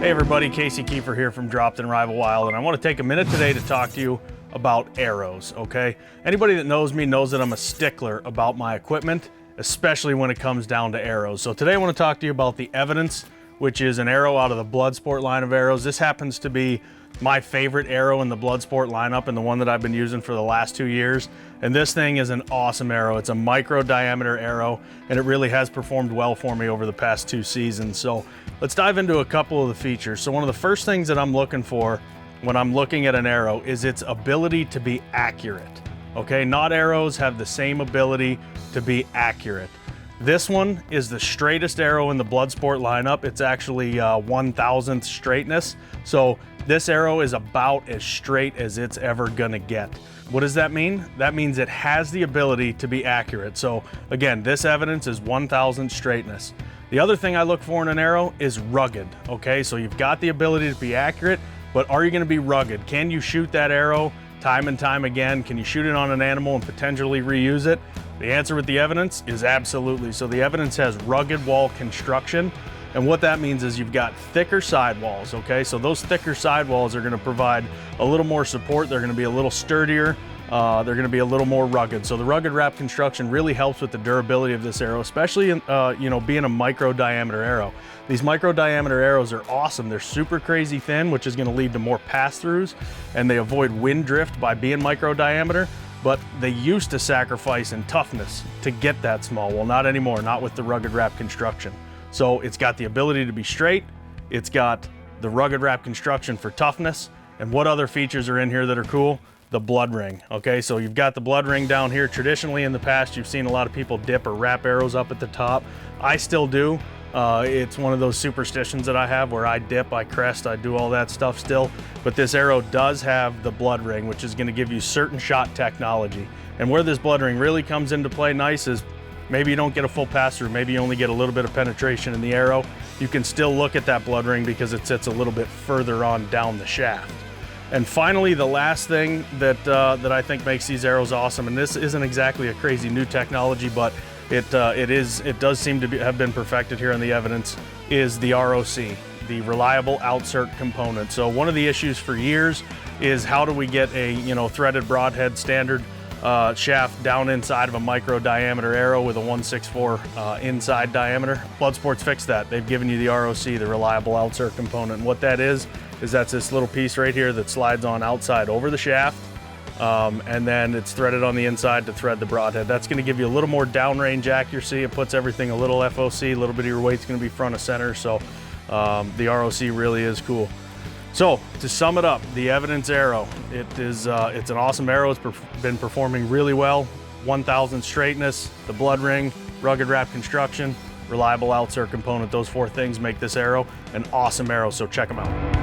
Hey everybody, Casey Keefer here from Dropped in Rival Wild, and I want to take a minute today to talk to you about arrows, okay? Anybody that knows me knows that I'm a stickler about my equipment, especially when it comes down to arrows. So today I want to talk to you about the Evidence, which is an arrow out of the Bloodsport line of arrows. This happens to be my favorite arrow in the Bloodsport lineup and the one that I've been using for the last 2 years. And this thing is an awesome arrow. It's a micro diameter arrow, and it really has performed well for me over the past 2 seasons. So let's dive into a couple of the features. So one of the first things that I'm looking for when I'm looking at an arrow is its ability to be accurate. Okay, not arrows have the same ability to be accurate. This one is the straightest arrow in the Bloodsport lineup. It's actually 1,000th straightness. So this arrow is about as straight as it's ever gonna get. What does that mean? That means it has the ability to be accurate. So again, this Evidence is 1,000th straightness. The other thing I look for in an arrow is rugged, okay? So you've got the ability to be accurate, but are you gonna be rugged? Can you shoot that arrow time and time again? Can you shoot it on an animal and potentially reuse it? The answer with the Evidence is absolutely. So the Evidence has rugged wall construction. And what that means is you've got thicker sidewalls, okay? So those thicker sidewalls are gonna provide a little more support. They're gonna be a little sturdier. They're gonna be a little more rugged. So the rugged wrap construction really helps with the durability of this arrow, especially in, being a micro diameter arrow. These micro diameter arrows are awesome. They're super crazy thin, which is gonna lead to more pass-throughs, and they avoid wind drift by being micro diameter. But they used to sacrifice in toughness to get that small. Well, not anymore, not with the rugged wrap construction. So it's got the ability to be straight, it's got the rugged wrap construction for toughness, and what other features are in here that are cool? The blood ring, okay? So you've got the blood ring down here. Traditionally in the past, you've seen a lot of people dip or wrap arrows up at the top. I still do. It's one of those superstitions that I have where I dip, I crest, I do all that stuff still. But this arrow does have the blood ring, which is gonna give you certain shot technology. And where this blood ring really comes into play nice is maybe you don't get a full pass through, maybe you only get a little bit of penetration in the arrow. You can still look at that blood ring because it sits a little bit further on down the shaft. And finally, the last thing that I think makes these arrows awesome, and this isn't exactly a crazy new technology, but it does seem to have been perfected here in the Evidence, is the ROC, the reliable outsert component. So one of the issues for years is how do we get a threaded broadhead standard shaft down inside of a micro diameter arrow with a 1/64 inside diameter. Bloodsport's fixed that. They've given you the ROC, the reliable outsert component. And what that is that's this little piece right here that slides on outside over the shaft, and then it's threaded on the inside to thread the broadhead. That's gonna give you a little more downrange accuracy. It puts everything a little FOC, a little bit of your weight's gonna be front of center, so the ROC really is cool. So to sum it up, the Evidence arrow, it's an awesome arrow. It's been performing really well. 1,000 straightness, the blood ring, rugged wrap construction, reliable outsert component. Those 4 things make this arrow an awesome arrow, so check them out.